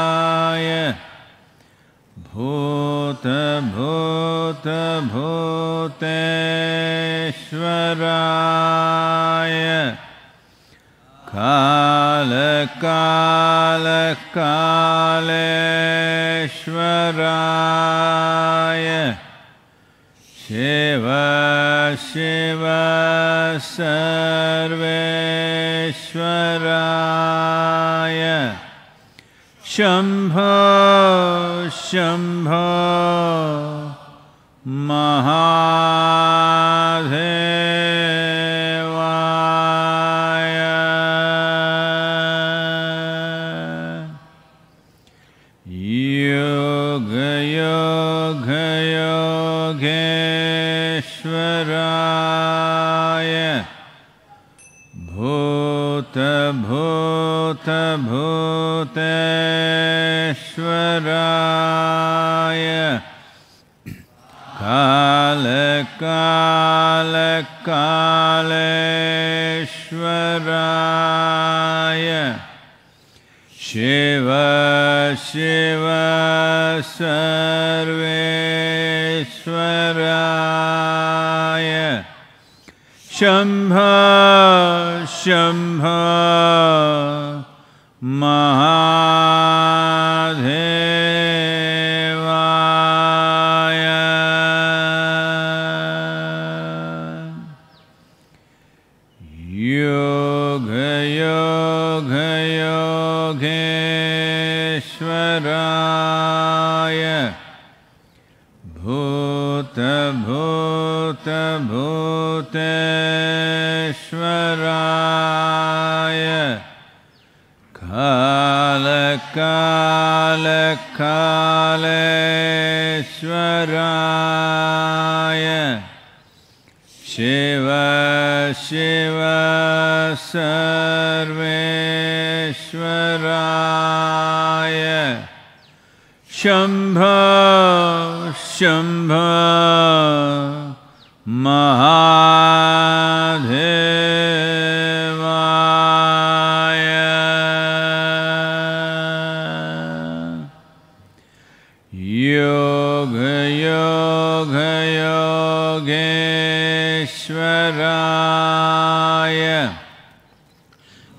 Yogeshwaraya Bhuta-bhuta-bhuteshwaraya Kala-kala-kaleshwaraya Shiva-Shiva-sarveshwaraya Shambho Shambho Mahadevaya Yoga Yoga Yogeshwaraya Bhuta-bhuta-bhuteshwaraya Kala-kala-kaleshwaraya Shiva-Shiva-sarveshwaraya Shambho Shambho Mahadevaya Yoga Yoga Yogeshwaraya Bhuta-bhuta-bhuteshwaraya Kala-kala-kaleshwaraya Shiva-Shiva-sarveshwaraya Shambho Shambho Mahadevaya Yoga Yoga Yogeshwaraya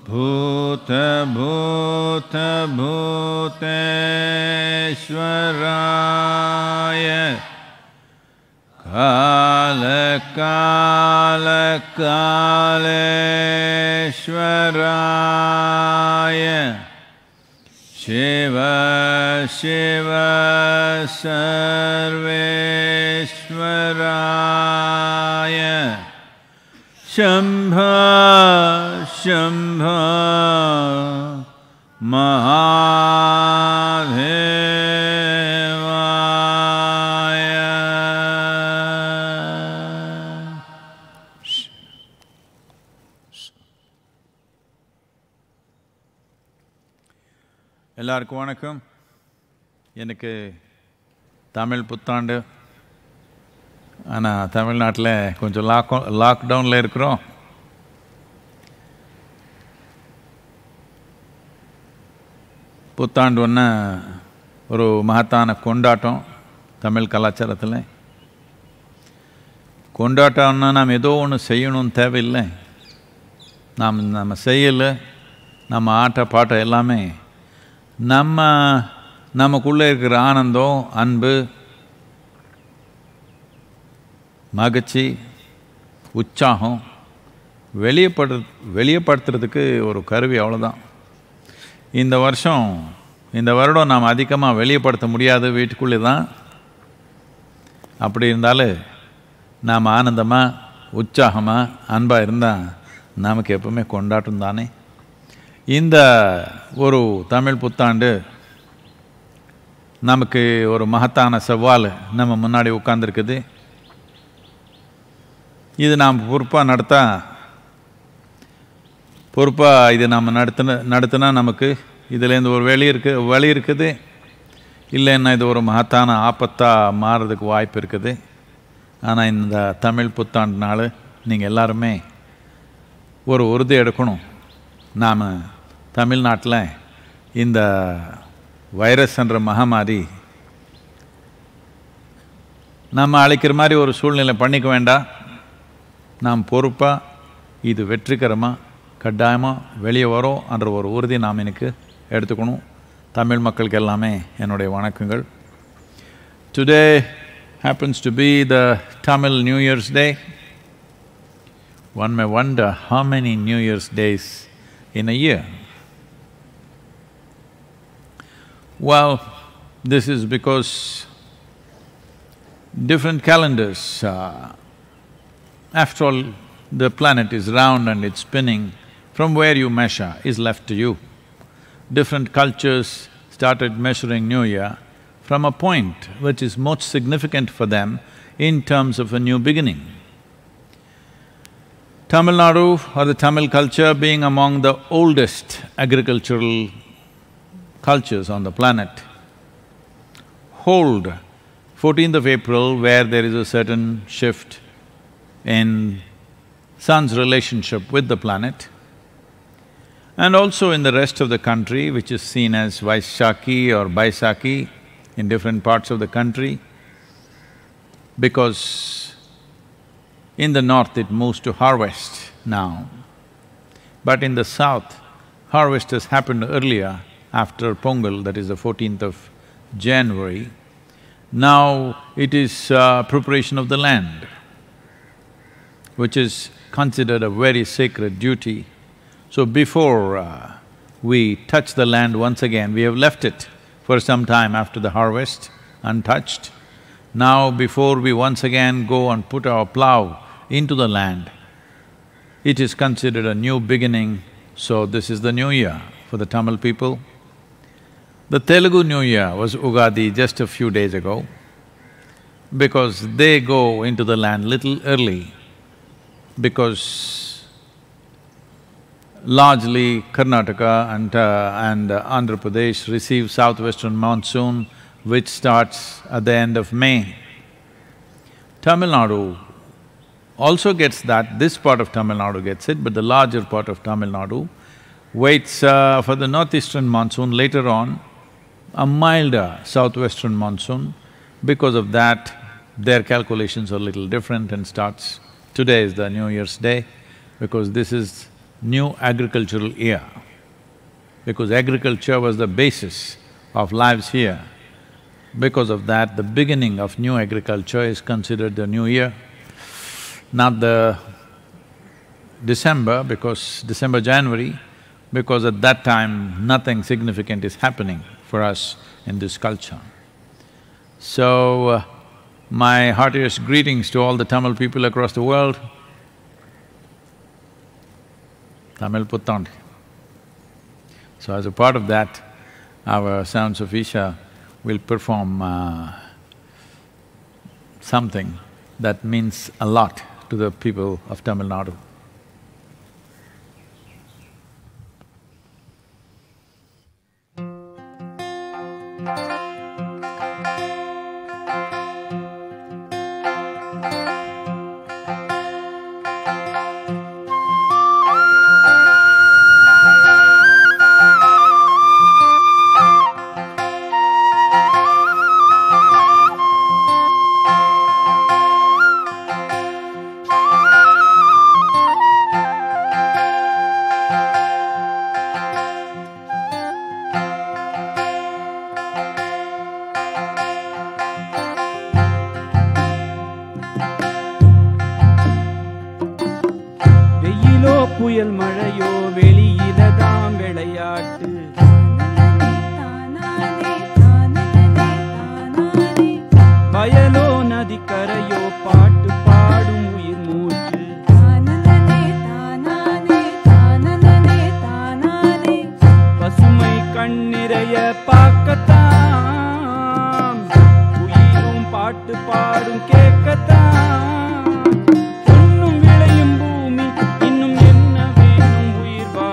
Bhuta-bhuta-bhuteshwaraya Kala-kala-kaleshwaraya Shiva-Shiva-sarveshwaraya Shambho Shambho Mahadevaya எல்லாருக்கும் வணக்கம். எனக்கு தமிழ் புத்தாண்டு. ஆனால் தமிழ்நாட்டில் கொஞ்சம் லாக்டவுனில் இருக்கிறோம். புத்தாண்டு ஒன்று ஒரு மகத்தான கொண்டாட்டம் தமிழ் கலாச்சாரத்தில். கொண்டாட்டம்னா நாம் ஏதோ ஒன்று செய்யணும்னு தேவையில்லை. நம்ம செய்யலை, நம்ம ஆட்ட பாட்டம் எல்லாமே நமக்குள்ளே இருக்கிற ஆனந்தம், அன்பு, மகிழ்ச்சி, உற்சாகம் வெளியப்படுத்துறதுக்கு ஒரு கருவி, அவ்வளோதான். இந்த வருடம் நாம் அதிகமாக வெளியப்படுத்த முடியாது, வீட்டுக்குள்ளே தான். அப்படி இருந்தாலும் நாம் ஆனந்தமாக, உற்சாகமாக, அன்பாக இருந்தால் நமக்கு எப்பவுமே கொண்டாட்டம் தானே. இந்த ஒரு தமிழ் புத்தாண்டு நமக்கு ஒரு மகத்தான சவால் நம்ம முன்னாடி உட்கார்ந்துருக்குது. இது நாம் பொறுப்பாக நடத்த பொறுப்பாக இது நம்ம நடத்தினா நமக்கு இதுலேருந்து ஒரு வழி இருக்குது, இல்லைன்னா இது ஒரு மகத்தான ஆபத்தாக மாறுறதுக்கு வாய்ப்பு இருக்குது. ஆனால் இந்த தமிழ் புத்தாண்டுனால நீங்கள் எல்லாருமே ஒரு உறுதி எடுக்கணும். நாம் தமிழ்நாட்டில் இந்த வைரஸ் என்ற மகாமாரி நம்ம அழைக்கிற மாதிரி ஒரு சூழ்நிலை பண்ணிக்க வேண்டாம். நாம் பொறுப்பாக இது வெற்றிகரமாக கட்டாயமாக வெளியே வரும் என்ற ஒரு உறுதி நாம் எனக்கு எடுத்துக்கணும். தமிழ் மக்களுக்கு எல்லாமே என்னுடைய வணக்கங்கள். Today happens to be the Tamil New Year's Day. One may wonder how many New Year's days in a year. Well, this is because different calendars, after all, the planet is round and it's spinning. From where you measure is left to you. Different cultures started measuring New Year from a point which is most significant for them in terms of a new beginning. Tamil Nadu, or the Tamil culture, being among the oldest agricultural cultures on the planet, hold 14th of April, where there is a certain shift in sun's relationship with the planet, and also in the rest of the country, which is seen as Vaishakhi or Baisakhi in different parts of the country, because in the north it moves to harvest now, but in the south, harvest has happened earlier after Pongal, that is the 14th of January. Now it is preparation of the land, which is considered a very sacred duty. So before we touch the land once again, we have left it for some time after the harvest, untouched. Now before we once again go and put our plough into the land, it is considered a new beginning, so this is the new year for the Tamil people. The Telugu New Year was Ugadi just a few days ago, because they go into the land little early, because largely Karnataka and Andhra Pradesh receive southwestern monsoon, which starts at the end of May. Tamil Nadu also gets that, this part of Tamil Nadu gets it, but the larger part of Tamil Nadu waits for the northeastern monsoon later on, a milder southwestern monsoon. Because of that, their calculations are a little different and starts… Today is the New Year's Day, because this is new agricultural year. Because agriculture was the basis of lives here. Because of that, the beginning of new agriculture is considered the new year, not the December, January, because at that time nothing significant is happening for us in this culture. So, my heartiest greetings to all the Tamil people across the world. Tamil Puttandu. So as a part of that, our Sounds of Isha will perform something that means a lot to the people of Tamil Nadu. புயல் மழையோ வெளியிலதாம் விளையாட்டு. வயலோ நதிக்கரையோ பாட்டு பாடும் உயிர் மூச்சு. பசுமை கண்ணிறைய பார்க்கத்தான் உயிரும் பாட்டு பாடும் கேட்கத்தான். பொன்னும் விளையும் பூமி இன்னும் என்ன வேணும் உயிர் வாழ.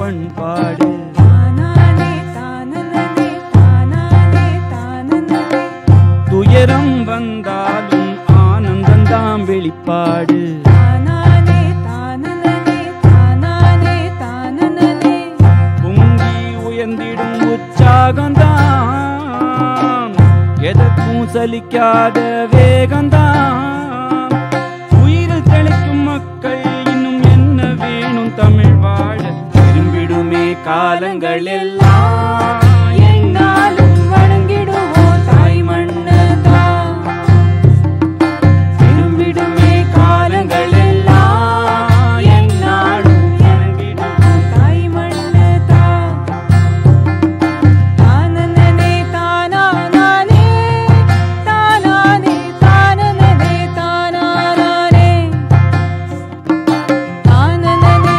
பண்பாடு. துயரம் வந்தாலும் ஆனந்தந்தாம் வெளிப்பாடு. பொங்கி உயர்ந்திடும் உற்சாகந்தான், எதற்கும் சலிக்காத வேகந்தான். உயிரில் தெளிக்கும் மக்கள் இன்னும் என்ன வேணும் தமிழ் வாழ. திரும்பிடுமே காலங்கள் எல்லாம், என்னாலும் வணங்கிடுவோம் தாய் மண்ணதான். திரும்பிடுமே காலங்கள் எல்லாம், என்னாலும் வணங்கிடுவோம் தாய் மண்ணதான். தானனனே தானானே, தானானே தானனனே தானானே, தானனனே.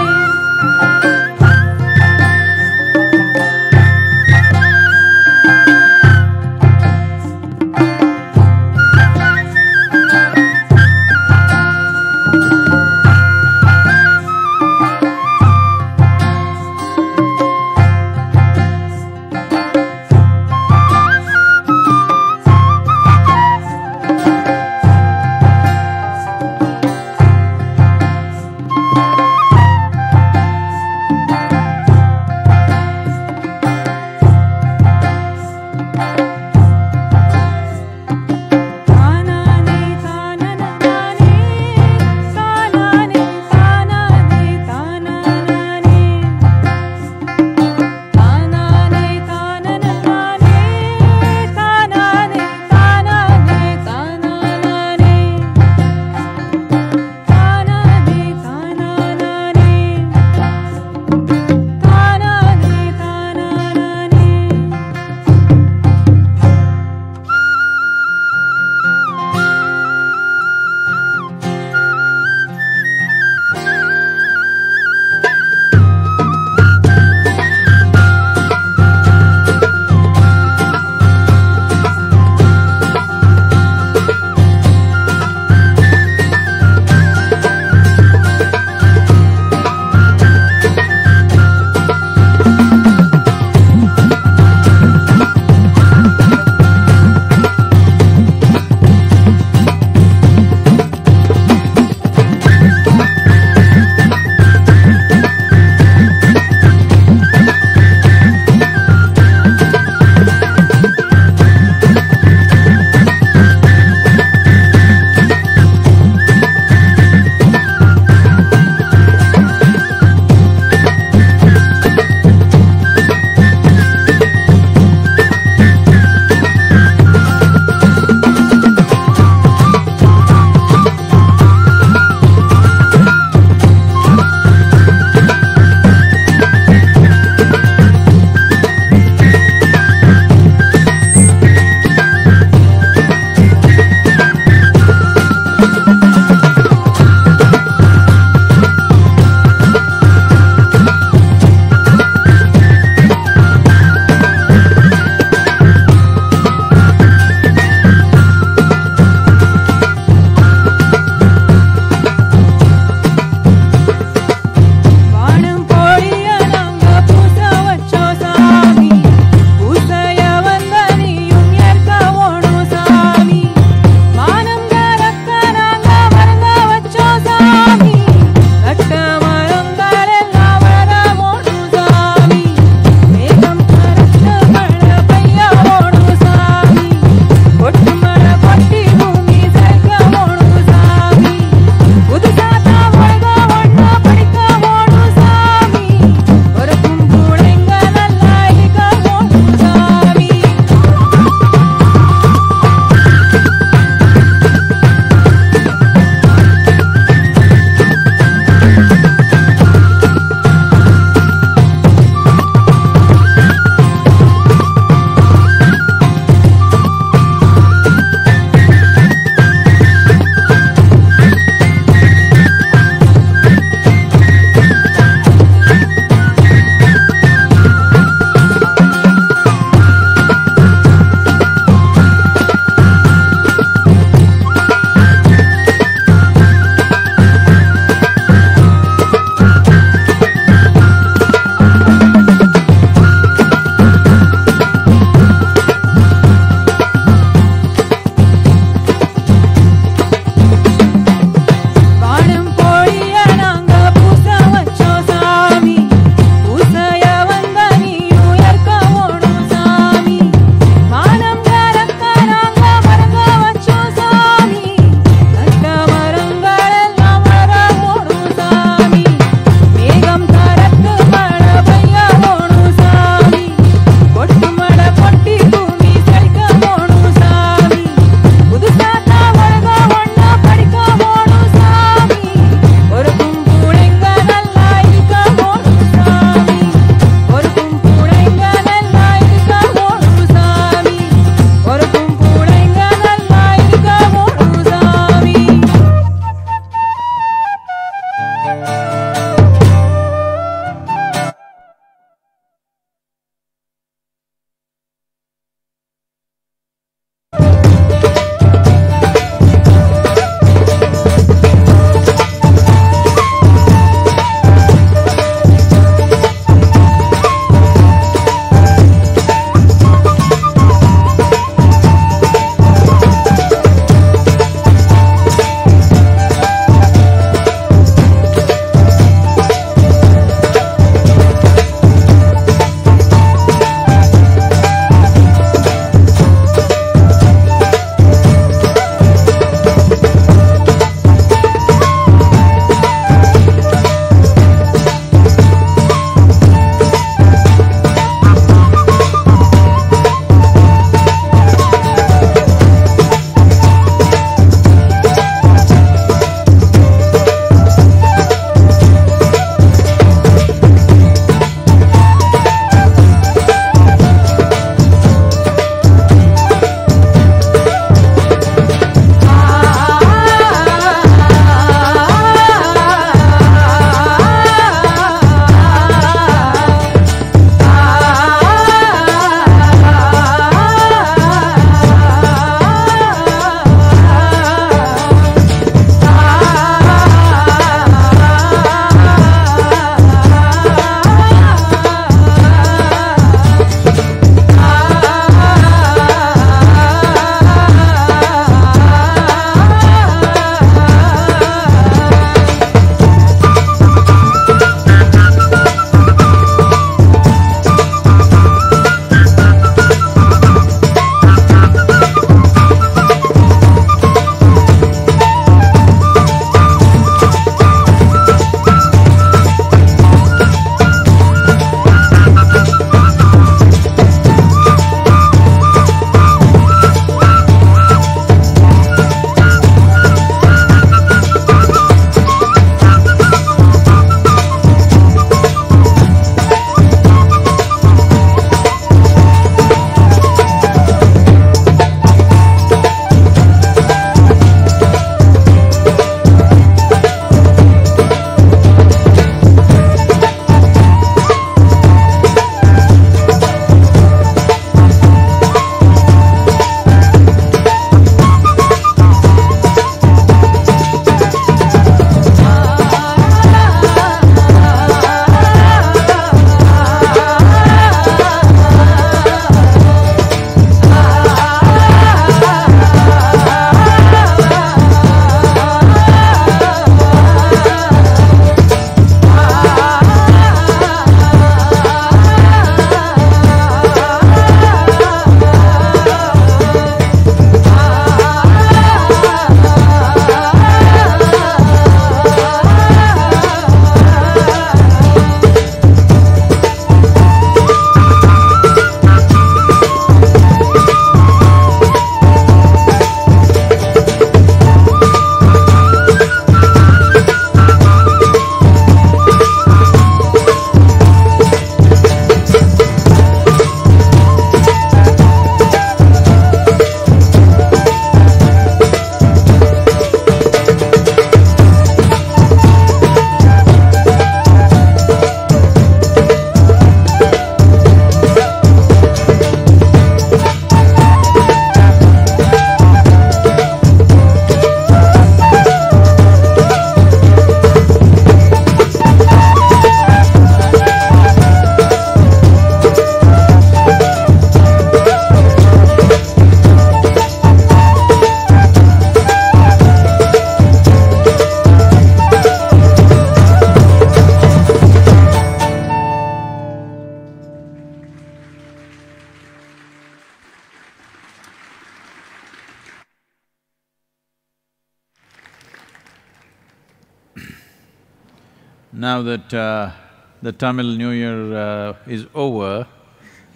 Now that the Tamil New Year is over,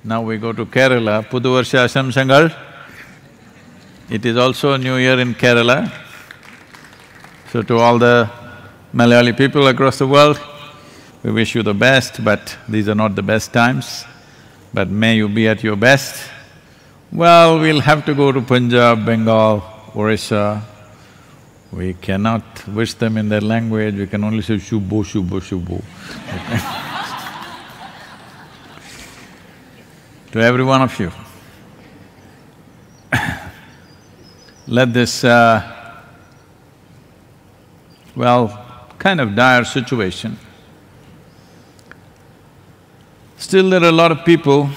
now we go to Kerala, Pudu Varsha Ashamsangal. It is also a New Year in Kerala. So to all the Malayali people across the world, we wish you the best, but these are not the best times. But may you be at your best. Well, we'll have to go to Punjab, Bengal, Orissa. We cannot wish them in their language, we can only say shubo, shubo, shubo. To every one of you, let this, kind of dire situation. Still there are a lot of people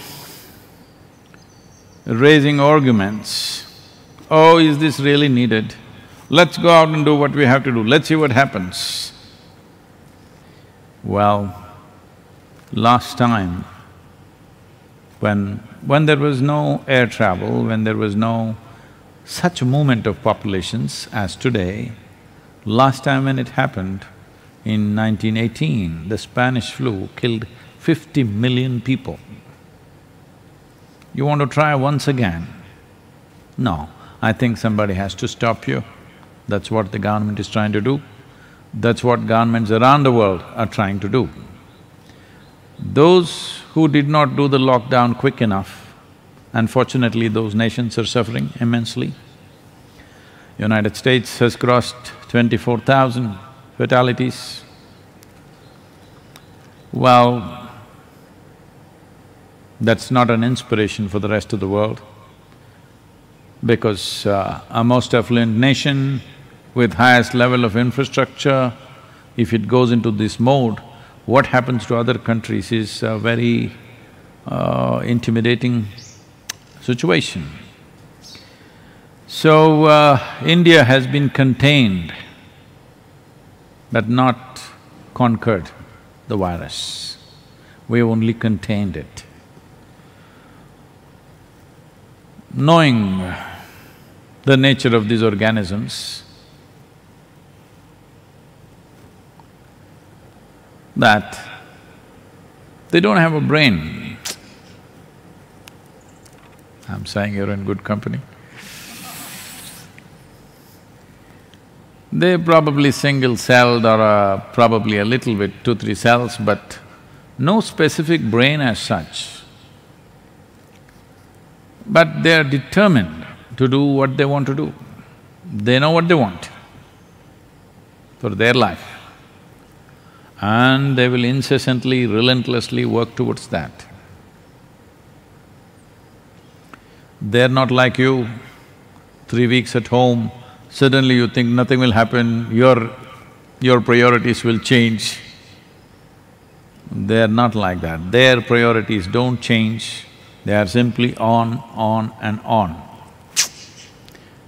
raising arguments. Oh, is this really needed? Let's go out and do what we have to do, let's see what happens. Well, last time, when there was no air travel, when there was no such movement of populations as today, last time when it happened, in 1918, the Spanish flu killed 50 million people. You want to try once again? No, I think somebody has to stop you. That's what the government is trying to do. That's what governments around the world are trying to do. Those who did not do the lockdown quick enough, unfortunately those nations are suffering immensely. United States has crossed 24,000 fatalities. Well, that's not an inspiration for the rest of the world, because a most affluent nation with highest level of infrastructure, if it goes into this mode, what happens to other countries is a very intimidating situation. So, India has been contained but not conquered the virus. We only contained it. Knowing the nature of these organisms, that they don't have a brain. I'm saying you're in good company. They're probably single-celled or probably a little bit, 2-3 cells, but no specific brain as such. But they are determined to do what they want to do. They know what they want for their life, and they will incessantly, relentlessly work towards that. They're not like you, 3 weeks at home, suddenly you think nothing will happen, your priorities will change. They're not like that. Their priorities don't change, they are simply on and on.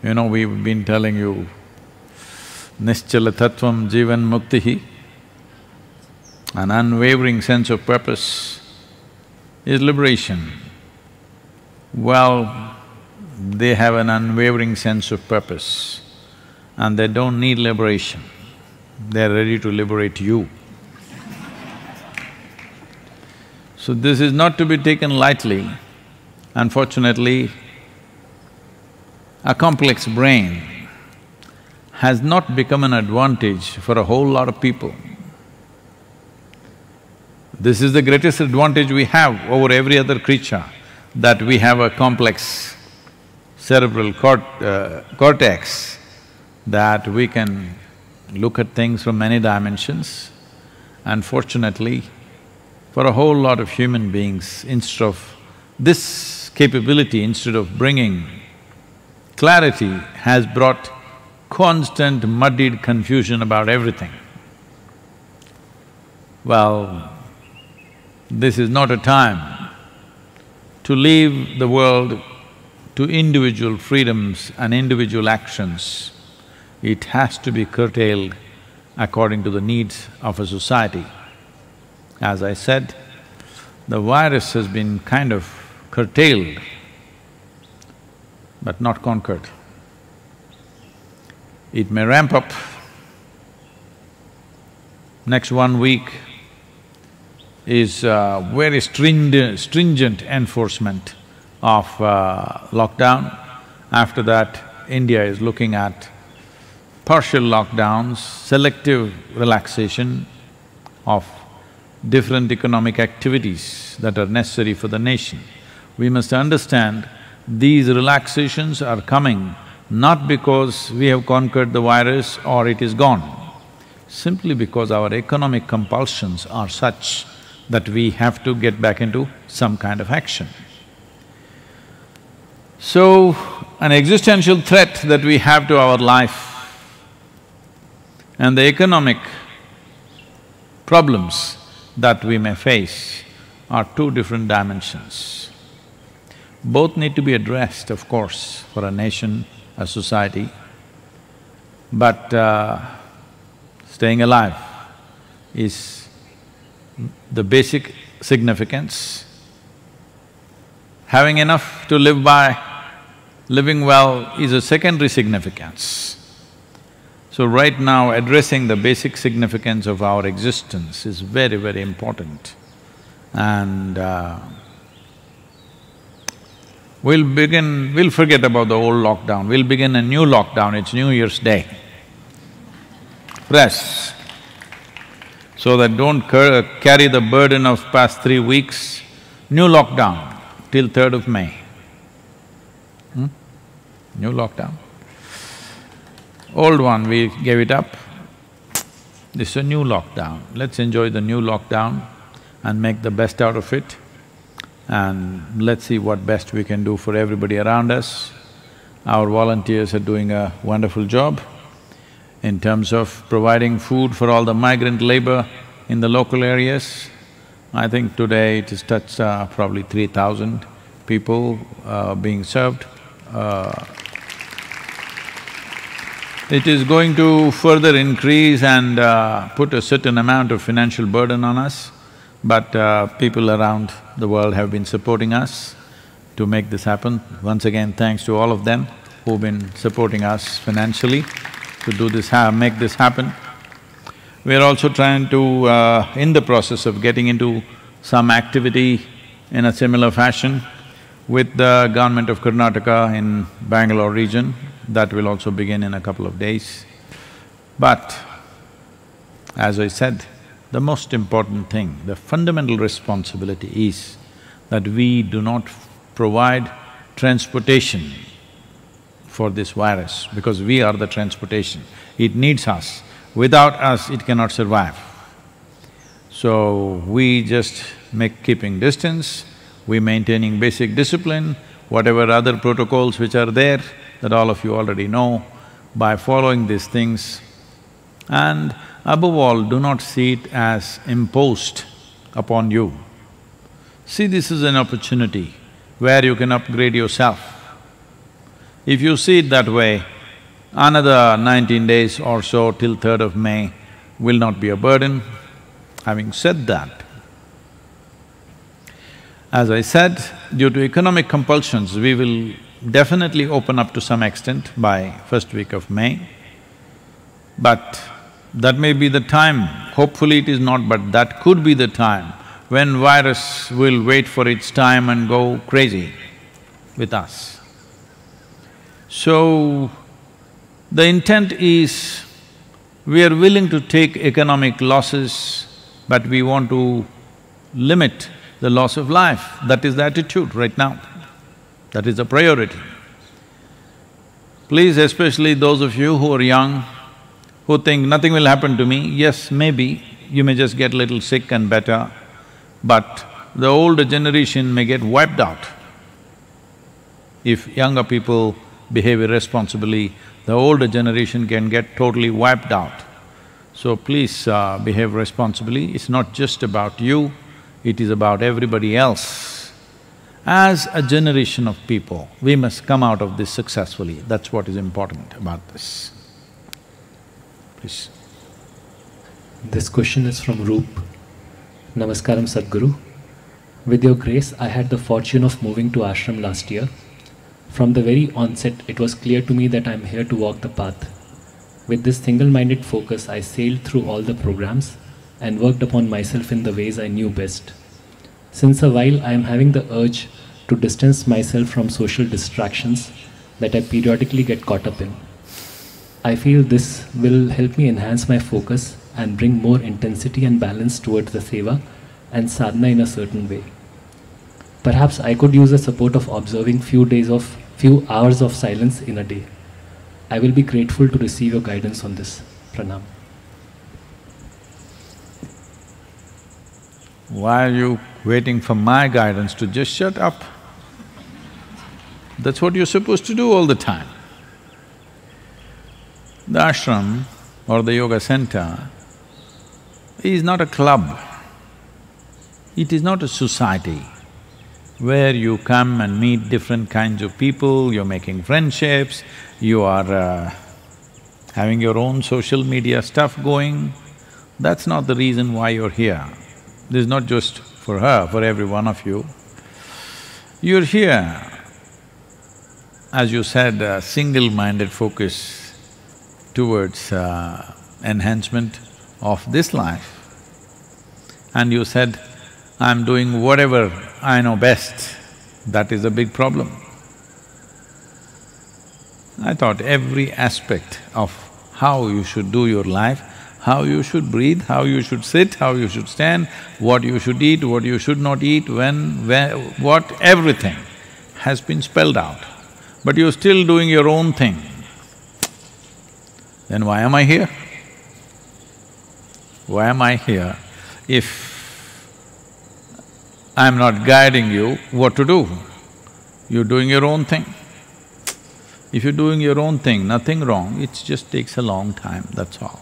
You know, we've been telling you, nischala tattvam jivan muktihi, an unwavering sense of purpose is liberation. Well, they have an unwavering sense of purpose and they don't need liberation, they're ready to liberate you. So this is not to be taken lightly. Unfortunately, a complex brain has not become an advantage for a whole lot of people. This is the greatest advantage we have over every other creature, that we have a complex cerebral cortex, that we can look at things from many dimensions. Unfortunately, for a whole lot of human beings, instead of this capability, instead of bringing clarity, has brought constant muddied confusion about everything. Well, this is not a time to leave the world to individual freedoms and individual actions. It has to be curtailed according to the needs of a society. As I said, the virus has been kind of curtailed but not conquered. It may ramp up Next 1 week is very stringent enforcement of lockdown. After that, India is looking at partial lockdowns, selective relaxation of different economic activities that are necessary for the nation. We must understand these relaxations are coming not because we have conquered the virus or it is gone, simply because our economic compulsions are such that we have to get back into some kind of action. So, an existential threat that we have to our life and the economic problems that we may face are two different dimensions. Both need to be addressed, of course, for a nation, a society, but staying alive is the basic significance. Having enough to live by, living well is a secondary significance. So right now, addressing the basic significance of our existence is very, very important. And we'll forget about the old lockdown, we'll begin a new lockdown, it's New Year's Day. Fresh. So that don't carry the burden of past 3 weeks, new lockdown till 3rd of May. New lockdown. Old one, we gave it up. This is a new lockdown. Let's enjoy the new lockdown and make the best out of it. And let's see what best we can do for everybody around us. Our volunteers are doing a wonderful job in terms of providing food for all the migrant labor in the local areas. I think today it has touched probably 3,000 people being served. It is going to further increase and put a certain amount of financial burden on us, but people around the world have been supporting us to make this happen. Once again, thanks to all of them who've been supporting us financially to do this, make this happen. We are also trying to, in the process of getting into some activity in a similar fashion with the government of Karnataka in Bangalore region. That will also begin in a couple of days. But as I said, the most important thing, the fundamental responsibility is that we do not provide transportation for this virus, because we are the transportation. It needs us. Without us, it cannot survive. So, we just keeping distance, we maintaining basic discipline, whatever other protocols which are there, that all of you already know, by following these things. And above all, do not see it as imposed upon you. See this as an opportunity where you can upgrade yourself. If you see it that way, another 19 days or so till 3rd of May will not be a burden. Having said that, as I said, due to economic compulsions, we will definitely open up to some extent by first week of May. But that may be the time, hopefully it is not, but that could be the time when virus will wait for its time and go crazy with us. So, the intent is, we are willing to take economic losses, but we want to limit the loss of life. That is the attitude right now. That is the priority. Please, especially those of you who are young, who think nothing will happen to me, yes, maybe, you may just get a little sick and better, but the older generation may get wiped out. If younger people behave irresponsibly, the older generation can get totally wiped out. So please behave responsibly. It's not just about you, it is about everybody else. As a generation of people, we must come out of this successfully. That's what is important about this. Please. This question is from Roop. Namaskaram Sadguru. With your grace, I had the fortune of moving to ashram last year. From the very onset, it was clear to me that I am here to walk the path. With this single-minded focus, I sailed through all the programs, and worked upon myself in the ways I knew best. Since a while, I am having the urge to distance myself from social distractions that I periodically get caught up in. I feel this will help me enhance my focus and bring more intensity and balance towards the seva and sadhana in a certain way. Perhaps I could use the support of observing few hours of silence in a day. I will be grateful to receive your guidance on this. Pranam. Why are you waiting for my guidance to just shut up? That's what you're supposed to do all the time. The ashram or the yoga center is not a club. It is not a society where you come and meet different kinds of people, you're making friendships, you are having your own social media stuff going. That's not the reason why you're here. This is not just for her, for every one of you. You're here, as you said, a single-minded focus towards enhancement of this life. And you said, I'm doing whatever I know best. That is a big problem. I thought every aspect of how you should do your life, how you should breathe, how you should sit, how you should stand, what you should eat, what you should not eat, when, where, what, everything has been spelled out. But you're still doing your own thing. Then why am I here? Why am I here if I'm not guiding you what to do? You're doing your own thing. If you're doing your own thing, nothing wrong, it just takes a long time, that's all.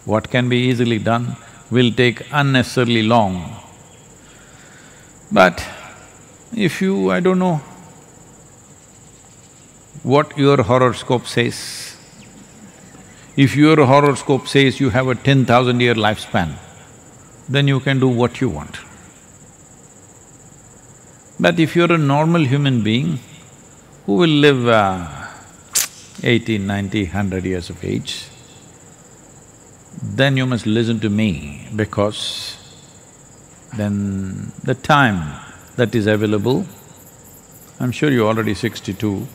What can be easily done will take unnecessarily long. But if you… I don't know what your horoscope says. If your horoscope says you have a 10,000-year lifespan, then you can do what you want. But if you're a normal human being who will live 80, 90, 100 years of age, then you must listen to me, because then the time that is available… I'm sure you're already 62.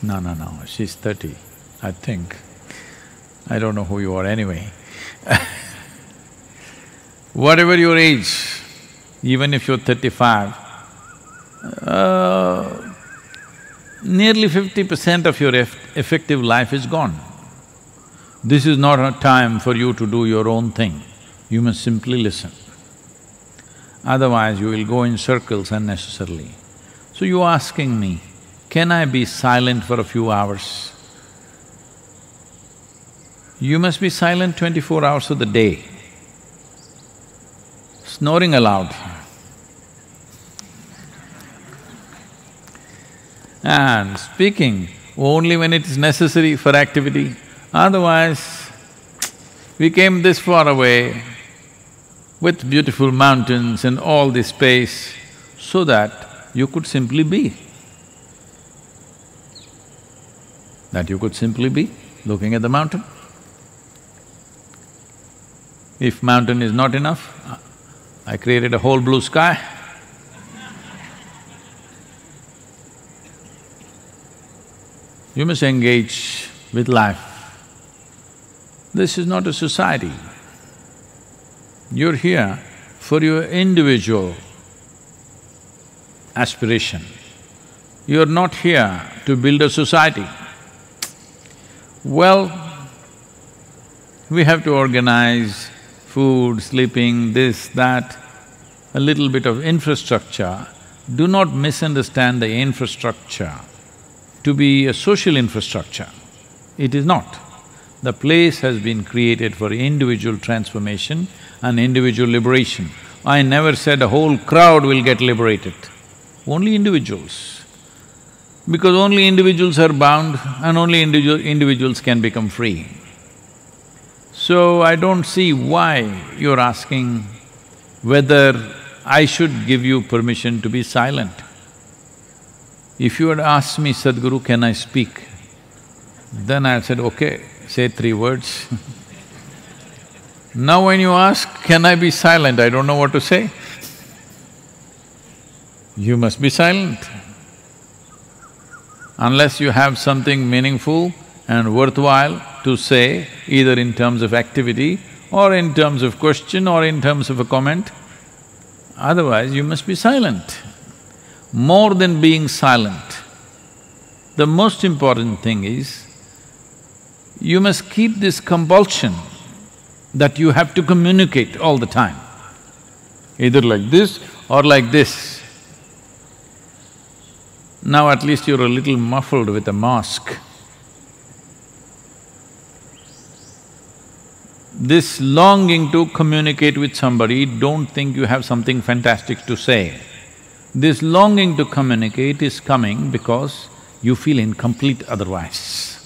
No, she's 30, I think. I don't know who you are anyway. Whatever your age, even if you're 35, nearly 50% of your effective life is gone. This is not a time for you to do your own thing. You must simply listen. Otherwise, you will go in circles unnecessarily. So you're asking me, can I be silent for a few hours? You must be silent 24 hours of the day. Snoring aloud. And speaking only when it is necessary for activity. Otherwise, we came this far away with beautiful mountains and all this space so that you could simply be. That you could simply be looking at the mountain. If mountain is not enough, I created a whole blue sky. You must engage with life. This is not a society. You're here for your individual aspiration. You're not here to build a society. Well, we have to organize food, sleeping, this, that, a little bit of infrastructure. Do not misunderstand the infrastructure to be a social infrastructure. It is not. The place has been created for individual transformation and individual liberation. I never said a whole crowd will get liberated, only individuals. Because only individuals are bound and only individuals can become free. So I don't see why you're asking whether I should give you permission to be silent. If you had asked me, Sadhguru, can I speak? Then I said, okay, say 3 words. Now when you ask, can I be silent? I don't know what to say. You must be silent. Unless you have something meaningful and worthwhile to say, either in terms of activity or in terms of question or in terms of a comment, otherwise you must be silent. More than being silent, the most important thing is, you must keep this compulsion that you have to communicate all the time, either like this or like this. Now at least you're a little muffled with a mask. This longing to communicate with somebody, don't think you have something fantastic to say. This longing to communicate is coming because you feel incomplete otherwise.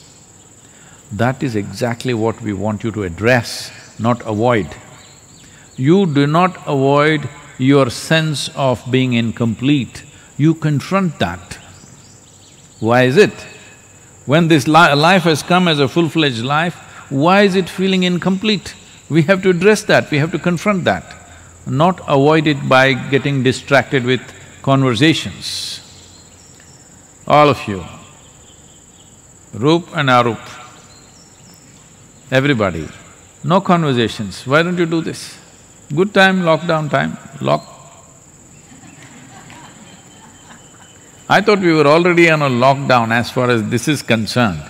That is exactly what we want you to address, not avoid. You do not avoid your sense of being incomplete, you confront that. Why is it? When this life has come as a full-fledged life, why is it feeling incomplete? We have to address that, we have to confront that, not avoid it by getting distracted with conversations. All of you, Roop and Arup, everybody, no conversations. Why don't you do this? Good time, lockdown time, lock. I thought we were already on a lockdown as far as this is concerned.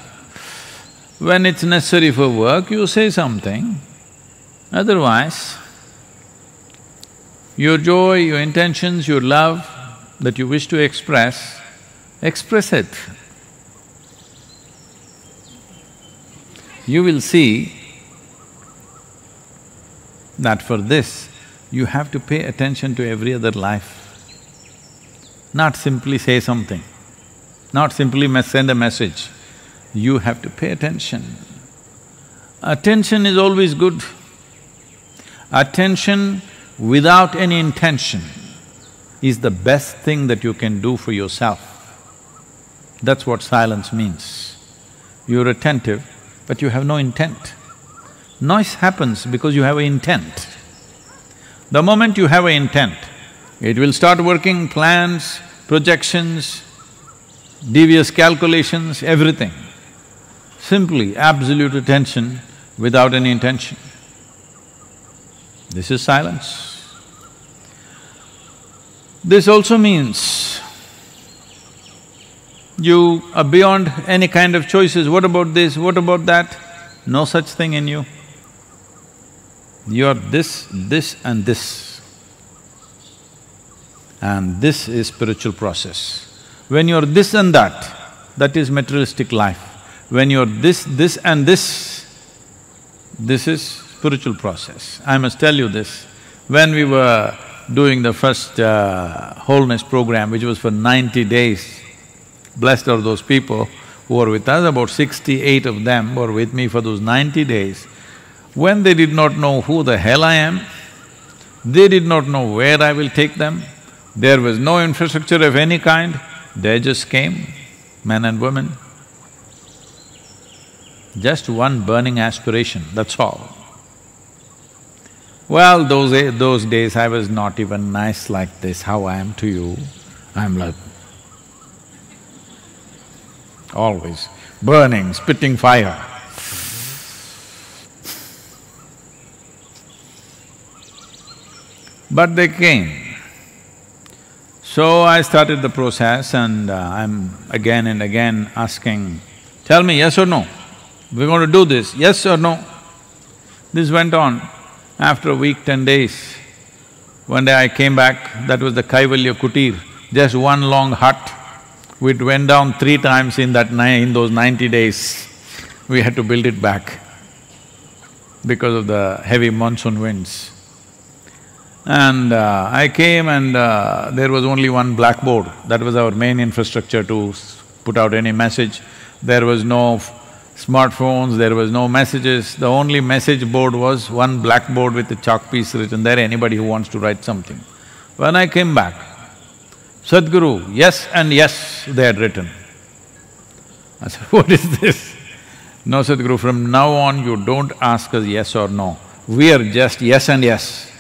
When it's necessary for work, you say something. Otherwise, your joy, your intentions, your love that you wish to express, express it. You will see that for this, you have to pay attention to every other life. Not simply say something, not simply send a message. You have to pay attention. Attention is always good. Attention without any intention is the best thing that you can do for yourself. That's what silence means. You're attentive, but you have no intent. Noise happens because you have an intent. The moment you have an intent, it will start working plans, projections, devious calculations, everything. Simply absolute attention without any intention. This is silence. This also means you are beyond any kind of choices, what about this, what about that? No such thing in you. You're this, this and this. And this is spiritual process. When you're this and that is materialistic life. When you're this and this is spiritual process. I must tell you this, when we were doing the first wholeness program, which was for 90 days, blessed are those people who were with us, about 68 of them were with me for those 90 days. When they did not know who the hell I am, they did not know where I will take them, there was no infrastructure of any kind, they just came, men and women. Just one burning aspiration, that's all. Well, those days I was not even nice like this, how I am to you. I'm like always burning, spitting fire. But they came. So I started the process and I'm again and again asking, tell me yes or no, we're going to do this, yes or no? This went on. After a week, 10 days, one day I came back, that was the Kaivalya Kutir, just one long hut. We went down 3 times in those 90 days. We had to build it back because of the heavy monsoon winds. And I came and there was only one blackboard, that was our main infrastructure to put out any message. There was no smartphones, there was no messages, the only message board was one blackboard with a chalk piece written there, anybody who wants to write something. When I came back, Sadguru, yes and yes, they had written. I said, what is this? No, Sadguru, from now on you don't ask us yes or no. we are just yes and yes.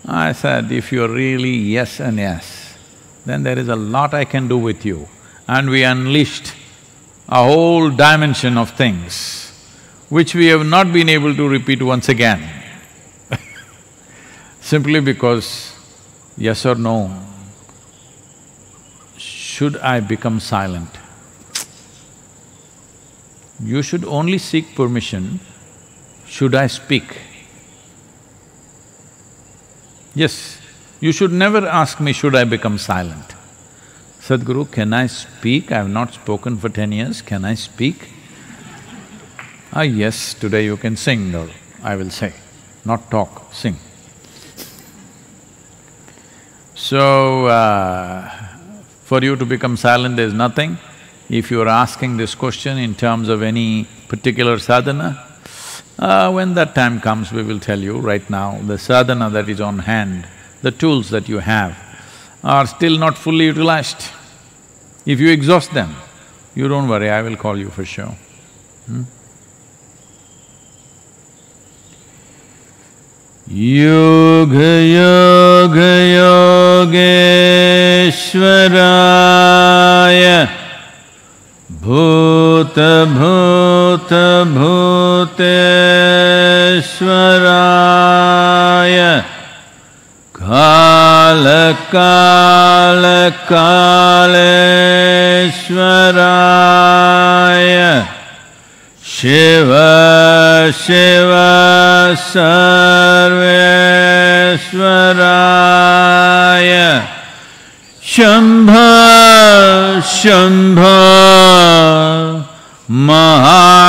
I said, if you're really yes and yes, then there is a lot I can do with you. And we unleashed a whole dimension of things which we have not been able to repeat once again simply because, yes or no, should I become silent? You should only seek permission, should I speak? Yes, you should never ask me, should I become silent? Sadhguru, can I speak? I have not spoken for 10 years, can I speak? Ah, yes, today you can sing, or I will say, not talk, sing. So, for you to become silent, there is nothing. If you are asking this question in terms of any particular sadhana, when that time comes, we will tell you. Right now, the sadhana that is on hand, the tools that you have are still not fully utilized. If you exhaust them, you don't worry, I will call you for sure. Yoga yoga yogeshwaraya bhuta bhuta bhuteshwaraya kala kala kaleshwaraya Shiva Shiva Sarveshwaraya Shambha Shambha Mahadeva